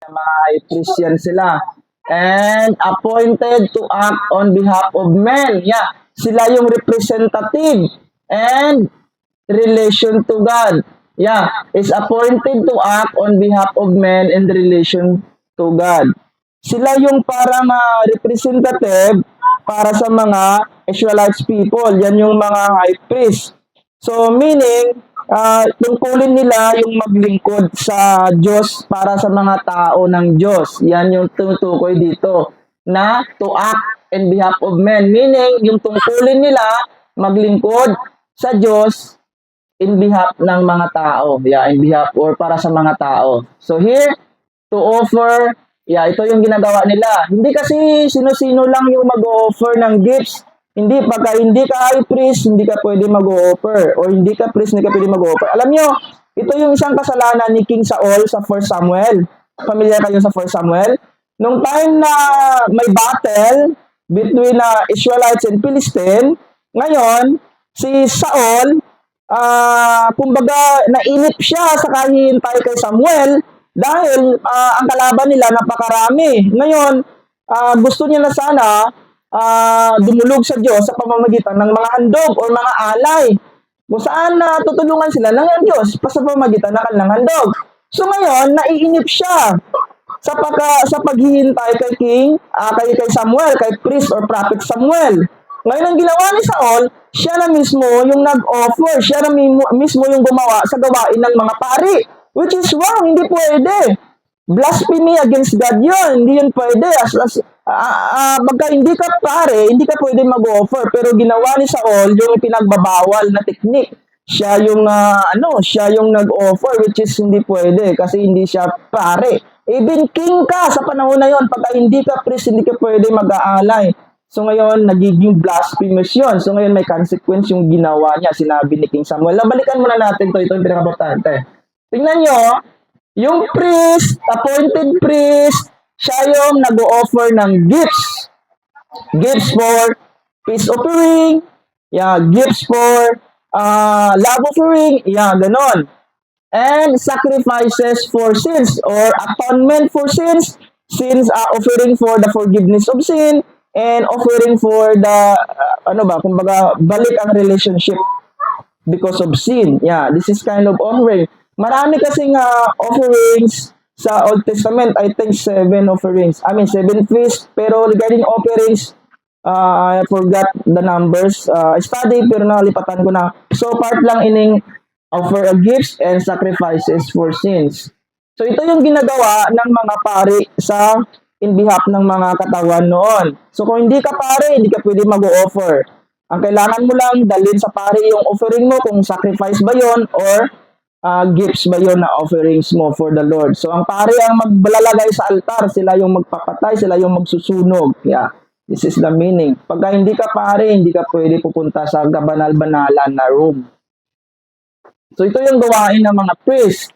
mga high priest yan sila. And appointed to act on behalf of men. Yeah, sila yung representative and relation to God. Yeah, is appointed to act on behalf of men in relation to God. Sila yung parang representative para sa mga Israelite people. Yan yung mga high priest. So, meaning, tungkulin nila yung maglingkod sa Diyos para sa mga tao ng Diyos. Yan yung tutukoy dito na to act in behalf of men. Meaning, yung tungkulin nila maglingkod sa Diyos in behalf ng mga tao. Yeah, in behalf or para sa mga tao. So here, to offer, yeah, ito yung ginagawa nila. Hindi kasi sino-sino lang yung mag-offer ng gifts. Hindi, pagka hindi ka high priest, hindi ka pwede mag-offer. Or hindi ka priest, hindi ka pwede mag-offer. Alam nyo, ito yung isang kasalanan ni King Saul sa 1 Samuel. Familiar kayo sa 1 Samuel? Nung time na may battle between Israelites and Philistine, ngayon, si Saul, kumbaga, nainip siya sa kahihintay kay Samuel dahil ang kalaban nila napakarami. Ngayon, gusto niya na sana dumulog sa Diyos sa pamamagitan ng mga handog o mga alay. Kung saan tutulungan sila ng Diyos sa pamamagitan ng kanilang handog. So ngayon, naiinip siya sa paghihintay kay kay Samuel, kay priest or prophet Samuel. Ngayon, ang ginawa ni Saul, siya na mismo yung nag-offer, siya na mismo yung gumawa sa gawain ng mga pari. Which is wrong, hindi pwede. Blasphemy against God yun, hindi yun pwede. Pagka hindi ka pare, hindi ka pwede mag-offer. Pero ginawa ni Saul yung pinagbabawal na technique. Siya yung, siya yung nag-offer, which is hindi pwede kasi hindi siya pare. Even king ka sa panahon na yon, pagka hindi ka priest, hindi ka pwede mag-aalay. So ngayon, nagiging blasphemous yun. So ngayon, may consequence yung ginawa niya, sinabi ni King Samuel. Balikan muna natin ito yung pinaka-importante. Tingnan nyo, yung priest, appointed priest, siya yung nag-o-offer ng gifts. Gifts for peace offering, yeah, gifts for love offering, yeah, ganon. And sacrifices for sins or atonement for sins, offering for the forgiveness of sin, and offering for the, kumbaga, balik ang relationship because of sin. Yeah, this is kind of offering. Marami kasing offerings sa Old Testament. I think 7 offerings. 7 feasts. Pero regarding offerings, I forgot the numbers. Study, pero nalipatan ko na. So, part lang ining offer of gifts and sacrifices for sins. So, ito yung ginagawa ng mga pari sa in behalf ng mga katawan noon. So, kung hindi ka pare, hindi ka pwede mag-o-offer. Ang kailangan mo lang dalhin sa pare yung offering mo, kung sacrifice ba yon or gifts ba yon na offerings mo for the Lord. So, ang pare ang magbalalagay sa altar, sila yung magpapatay, sila yung magsusunog. Yeah, this is the meaning. Pagka hindi ka pare, hindi ka pwede pupunta sa kabanal-banalan na room. So, ito yung gawain ng mga priest.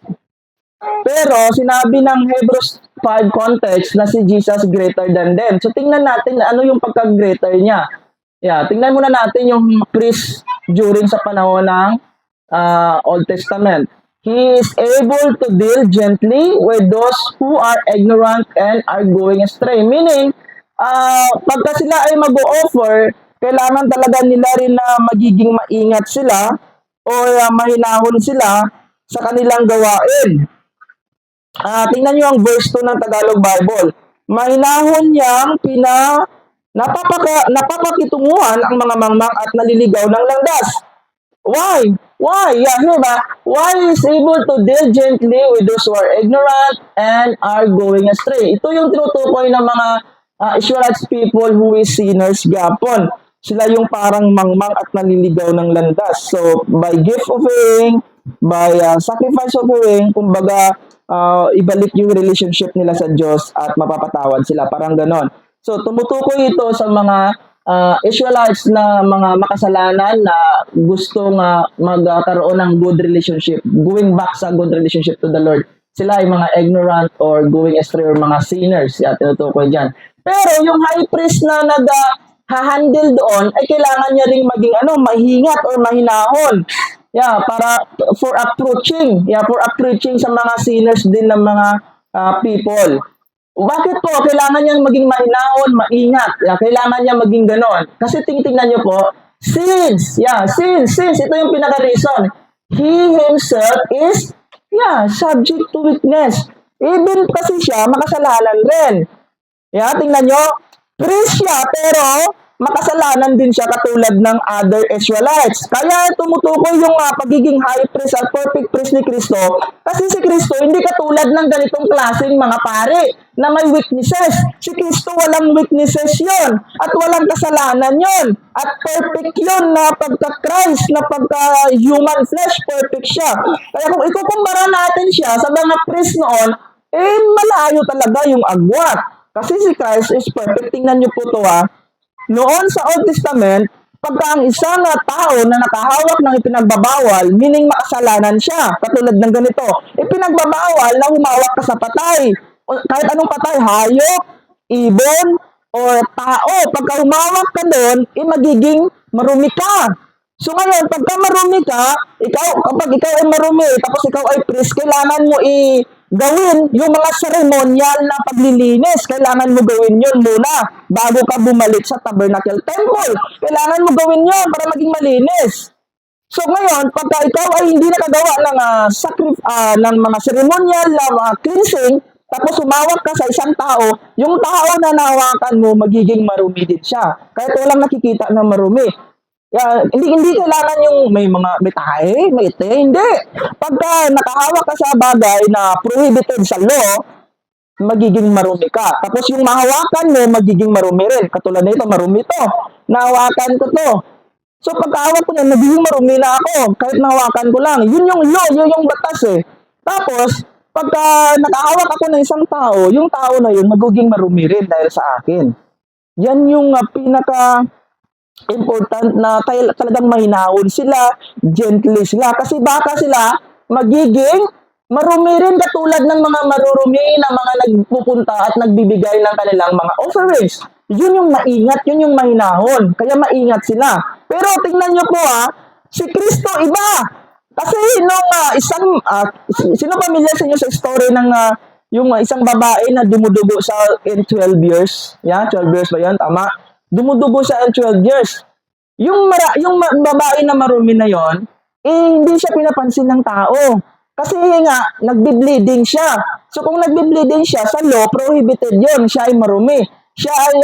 Pero, sinabi ng Hebrews 5 context na si Jesus greater than them. So, tingnan natin ano yung pagka-greater niya. Yeah, tingnan muna natin yung priest during sa panahon ng Old Testament. He is able to deal gently with those who are ignorant and are going astray. Meaning, pagka sila ay mag-o-offer, kailangan talaga nila rin na magiging maingat sila o mahinahon sila sa kanilang gawain. Tingnan nyo ang verse 2 ng Tagalog Bible. Mahinahon niyang napapakitunguhan ang mga mangmang at naliligaw ng landas. Why? Yeah, diba? Why is able to deal gently with those who are ignorant and are going astray? Ito yung tinutukoy ng mga Israelite people who is sinners gapon. Sila yung parang mangmang at naliligaw ng landas. So, by gift offering, by sacrifice offering, kumbaga, ibalik yung relationship nila sa Diyos at mapapatawad sila. Parang ganon. So, tumutukoy ito sa mga Israelites na mga makasalanan na gusto magkaroon ng good relationship, going back sa good relationship to the Lord. Sila ay mga ignorant or going astray or mga sinners. Tinutukoy dyan. Pero yung high priest na nag-handle doon, ay kailangan niya ring maging mahingat or mahinahon. Yeah, for approaching sa mga sinners din ng mga people. Bakit po? Kailangan niyang maging mahinahon, maingat. Kailangan niya maging ganon. Kasi tingnan niyo po, since. Ito yung pinaka-reason. He himself is, subject to weakness. Even kasi siya, makasalanan rin. Tingnan nyo, priest siya, pero makasalanan din siya katulad ng other Israelites. Kaya tumutukoy yung pagiging high priest at perfect priest ni Kristo. Kasi si Kristo hindi katulad ng ganitong klaseng mga pare na may weaknesses. Si Kristo walang weaknesses yon at walang kasalanan yon at perfect yon na pagka-Christ, na pagka-human flesh, perfect siya. Kaya kung ikukumpara natin siya sa mga priest noon, malayo talaga yung agwat. Kasi si Christ is perfect. Tingnan niyo po ito Noon sa Old Testament, pagka ang isang tao na nakahawak ng ipinagbabawal, meaning makasalanan siya, katulad ng ganito, ipinagbabawal na humawak ka sa patay. Kahit anong patay, hayop, ibon, or tao. Pagka humawak ka doon, magiging marumi ka. So ngayon, pagka marumi ka, kapag ikaw ay marumi, tapos ikaw ay priest, kailangan mo gawin yung mga ceremonial na paglilinis. Kailangan mo gawin yun muna bago ka bumalik sa tabernacle temple. Kailangan mo gawin yun para maging malinis. So ngayon, pagka ikaw ay hindi nakagawa ng mga ceremonial na mga cleansing, tapos humawak ka sa isang tao, yung tao na nahawakan mo, magiging marumi din siya. Kahit walang nakikita na marumi. Hindi kailangan yung may tae, may ite, hindi. Pagka nakahawak ka sa bagay na prohibited sa law, magiging marumi ka. Tapos yung mahawakan mo, magiging marumi rin. Katulad nito, marumi to. Nahawakan ko to. So pagkahawak ko na, nagiging marumi na ako. Kahit nahawakan ko lang. Yun yung law, yun yung batas Tapos, pagka nakahawak ako ng isang tao, yung tao na yun, magiging marumi rin dahil sa akin. Yan yung important na talagang mahinahon sila, gentle sila. Kasi baka sila magiging marumi rin katulad ng mga marurumi na mga nagpupunta at nagbibigay ng kanilang mga offerings. Yun yung maingat, yun yung mahinahon. Kaya maingat sila. Pero tingnan nyo po si Kristo iba. Kasi nung sino pamilyar sa inyo sa story ng yung isang babae na dumudugo in 12 years? 12 years ba yan? Tama? Dumudugo siya in 12 years. Yung babae na marumi na yon, hindi siya pinapansin ng tao. Kasi nga, nagbi-bleeding siya. So kung nagbi-bleeding siya, sa law, prohibited yon. Siya ay marumi. Siya ay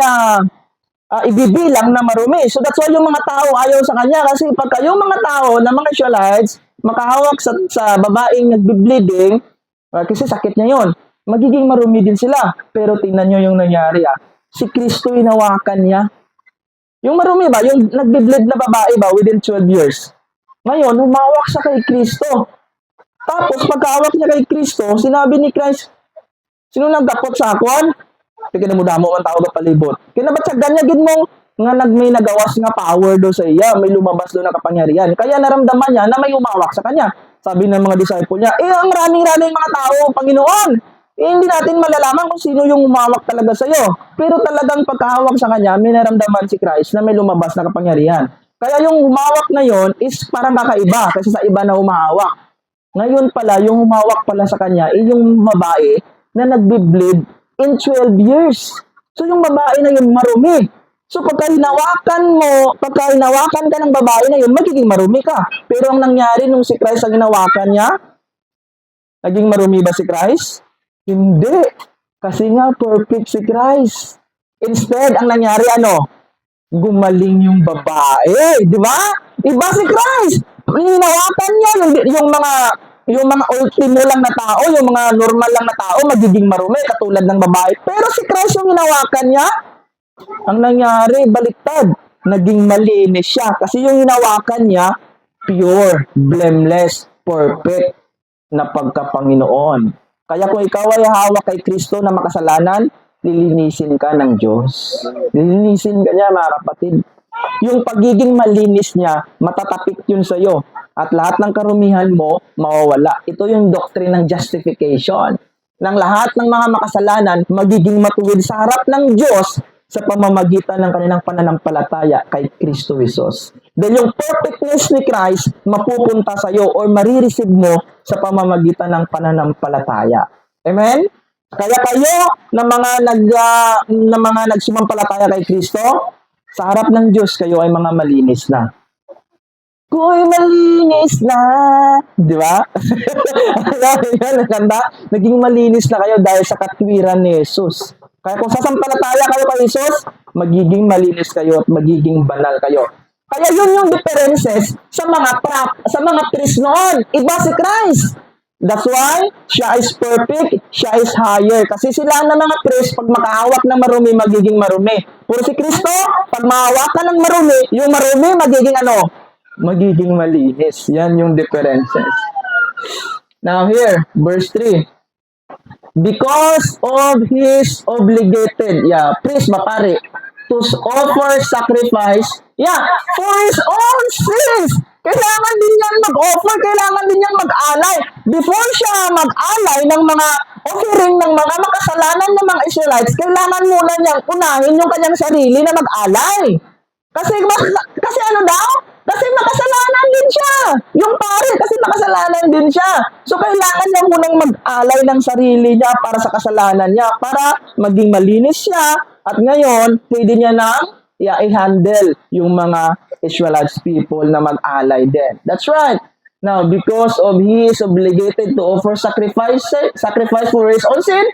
ibibilang na marumi. So that's why yung mga tao ayaw sa kanya. Kasi pagka yung mga tao na mga Israelites, makahawak sa babaeng nagbi-bleeding, kasi sakit niya yon, magiging marumi din sila. Pero tingnan nyo yung nangyari Si Kristo hinawakan niya. Yung marumi ba, yung nagbe-bleed na babae ba within 12 years. Ngayon, humawak siya kay Kristo. Tapos, pagkahawak niya kay Kristo, sinabi ni Christ, sino nagdakot sa akon? Tignan mo damo ang tao ka palibot. Kinabatsagan niya gid mong nga may nagawas nga power do sa iya, may lumabas do na kapangyarihan. Kaya naramdaman niya na may humawak sa kanya. Sabi ng mga disciple niya, ang raming-raming mga tao, Panginoon. Hindi natin malalaman kung sino yung humawak talaga sa iyo. Pero talagang pagkahawak sa kanya, may naramdaman si Christ na may lumabas na kapangyarihan. Kaya yung humawak na yon is parang kakaiba kasi sa iba na humahawak. Ngayon pala, yung humawak pala sa kanya, yung babae na nagbi-bleed in 12 years. So yung babae na yun marumi. So pagka hinawakan ka ng babae na yun, magiging marumi ka. Pero ang nangyari nung si Christ ang hinawakan niya, naging marumi ba si Christ? Hindi. Kasi nga, perfect si Christ. Instead, ang nangyari, gumaling yung babae. Di ba? Iba si Christ. Hinawakan niya yung mga ultimo lang na tao, yung mga normal lang na tao, magiging marumi, katulad ng babae. Pero si Christ yung hinawakan niya, ang nangyari, baliktad. Naging malinis siya. Kasi yung hinawakan niya, pure, blameless, perfect na pagkapanginoon. Kaya kung ikaw ay hawak kay Kristo na makasalanan, lilinisin ka ng Diyos. Lilinisin ka niya, mga kapatid. Yung pagiging malinis niya, matatapik yun sa'yo. At lahat ng karumihan mo, mawawala. Ito yung doctrine ng justification. Ng lahat ng mga makasalanan, magiging matuwid sa harap ng Diyos sa pamamagitan ng kanilang pananampalataya kay Kristo Jesus. Dahil yung perfectness ni Christ mapupunta sa iyo or marireceive mo sa pamamagitan ng pananampalataya. Amen? Kaya kayo na mga nagsumampalataya kay Kristo, sa harap ng Diyos kayo ay mga malinis na. Ko'y malinis na. Di ba? Yan, ganda. Naging malinis na kayo dahil sa katwiran ni Jesus. Kaya kung sasampalataya kayo kay Jesus, magiging malinis kayo at magiging banal kayo. Kaya yun yung differences sa mga priest noon. Iba si Christ. That's why siya is perfect, siya is higher. Kasi sila na mga priest, pag makahawak ng marumi, magiging marumi. Pero si Kristo, pag mahawakan ng marumi, yung marumi magiging ano? Magiging malinis. Yan yung differences. Now here, verse 3. Because of his obligated, priest ba pare, to offer sacrifice, for his own sins. Kailangan din niyang mag-offer, kailangan din niyang mag-alay. Before siya mag-alay ng mga offering ng mga makasalanan ng mga Israelites, kailangan muna niyang unahin yung kanyang sarili na mag-alay. Kasi ano daw? Kasi makasalanan din siya. Yung pare, kasi makasalanan din siya. So, kailangan niya munang mag-alay ng sarili niya para sa kasalanan niya, para maging malinis siya. At ngayon, pwede niya na i-handle yung mga Israelites people na mag-alay din. That's right. Now, because of he is obligated to offer sacrifice for his own sin,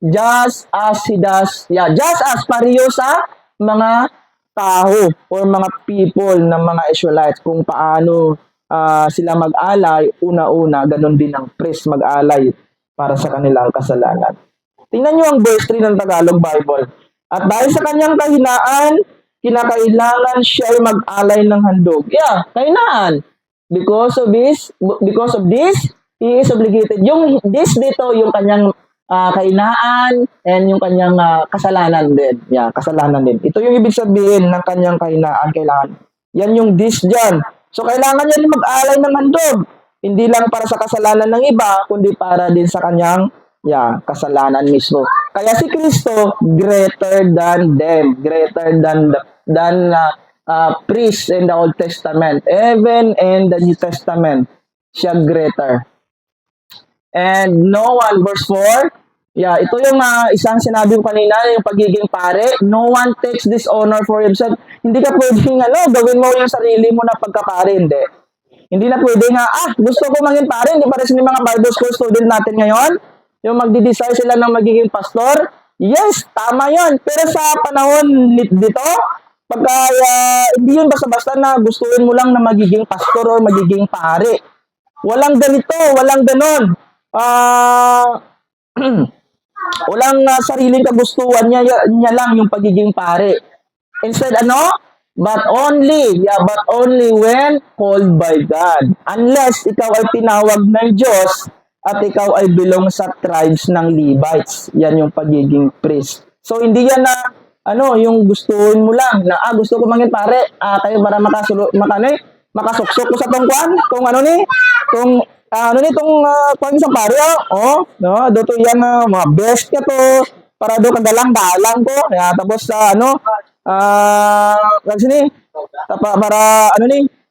just as he does, just as pareho sa mga tao or mga people ng mga Israelites kung paano sila mag-alay, una-una, ganun din ang priest mag-alay para sa kanilang kasalanan. Tingnan nyo ang verse 3 ng Tagalog Bible. At dahil sa kanyang kahinaan, kinakailangan siya ay mag-alay ng handog. Kahinaan. Because of this, he is obligated. Yung this dito, yung kanyang kahinaan and yung kanyang kasalanan din. Kasalanan din. Ito yung ibig sabihin ng kanyang kahinaan, kailangan. Yan yung this dyan. So, kailangan niya mag-alay ng handog. Hindi lang para sa kasalanan ng iba, kundi para din sa kanyang kasalanan mismo. Kaya si Kristo, greater than them. Greater than priests in the Old Testament. Even in the New Testament, siya greater. And no one, verse 4, ito yung isang sinabi ko kanina, yung pagiging pare. No one takes this honor for himself. Hindi ka pwedeng, gawin mo yung sarili mo na pagkapare, hindi. Hindi na pwedeng, gusto ko maging pare, hindi pa rin mga Bible school student natin ngayon, yung magdi-desire sila ng magiging pastor. Yes, tama yun. Pero sa panahon dito, pagka hindi yun basta-basta na gustuin mo lang na magiging pastor or magiging pare. Walang ganito, walang ganon. Walang sariling kagustuhan niya lang yung pagiging pare. Instead, but only when called by God. Unless ikaw ay tinawag ng Diyos at ikaw ay belong sa tribes ng Levites. Yan yung pagiging priest. So, hindi yan na, yung gustuhin mo lang, na, gusto ko maging pare, kayo para makasuksok ko sa tongkuan, kung kung isang pare, doto yan, mga best ka to, para do kadalang-dalang ko, tapos,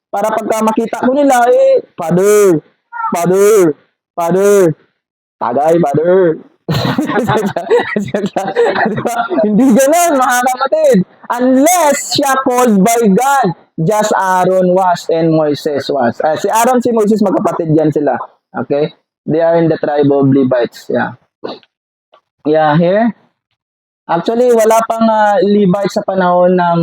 para pagka makita ko nila, father, tagay, father. Hindi ganun, mga kapatid. Unless siya called by God, just Aaron was and Moises was. Si Aaron, si Moises, magkapatid yan sila. Okay? They are in the tribe of Levites. Here. Actually, wala pang Levites sa panahon ng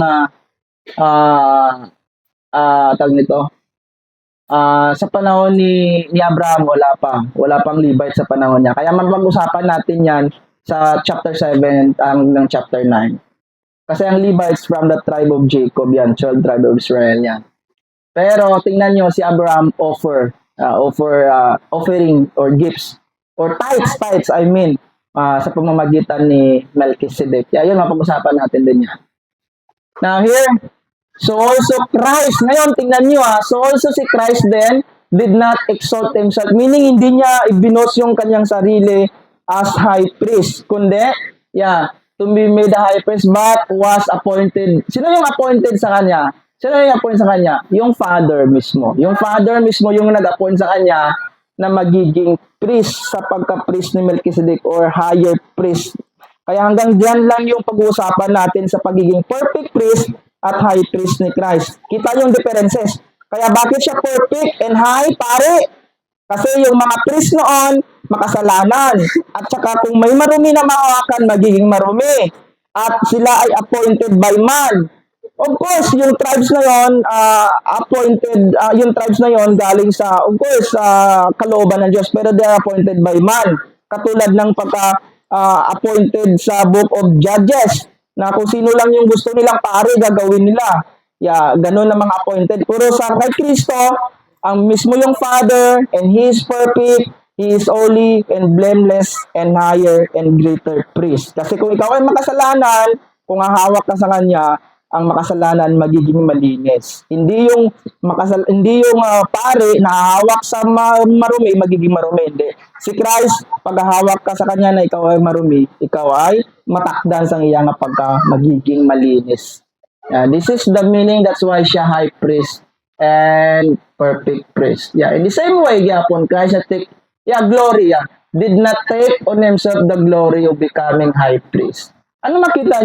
tawag nito. Sa panahon ni Abraham, wala pang Levite sa panahon niya. Kaya mapag-usapan natin yan sa chapter 7 hanggang chapter 9. Kasi ang Levites from the tribe of Jacob yan, 12 tribe of Israel yan. Pero tingnan nyo, si Abraham offering or gifts or tithes, sa pamamagitan ni Melchizedek. Yun, mapag-usapan natin din yan. Now here, so also Christ, ngayon tingnan nyo so also si Christ then did not exalt himself, meaning hindi niya ibinos yung kanyang sarili as high priest, kundi, to be made a high priest, but was appointed. Sino yung appointed sa kanya? Sino yung appoint sa kanya? Yung Father mismo. Yung Father mismo yung nag-appoint sa kanya na magiging priest sa pagka-priest ni Melchizedek or higher priest. Kaya hanggang diyan lang yung pag-uusapan natin sa pagiging perfect priest at high priest ni Christ. Kita yung differences. Kaya bakit siya perfect and high, pare? Kasi yung mga priest noon, makasalanan. At saka kung may marumi na mahawakan, magiging marumi. At sila ay appointed by man. Of course, yung tribes na yon yung tribes na yon galing sa, of course, sa kalooban ng Diyos, pero they are appointed by man. Katulad ng pagka-appointed sa Book of Judges, na kung sino lang yung gusto nilang pare, gagawin nila. Yeah, ganun ang mga appointed. Pero sa kay Kristo, ang mismo yung Father, and He is perfect, He is holy and blameless and higher and greater priest. Kasi kung ikaw ay makasalanan, kung hahawak ka sa Kanya, ang makasalanan magiging malinis. Hindi yung pare na hahawak sa marumi magiging marumi. Hindi. Si Christ, pag hahawak ka sa Kanya na ikaw ay marumi, ikaw ay matakdan sa iyang pagka magiging malinis. This is the meaning, that's why siya high priest and perfect priest. In the same way, yapon, Christ glory, did not take on himself the glory of becoming high priest. Ano makita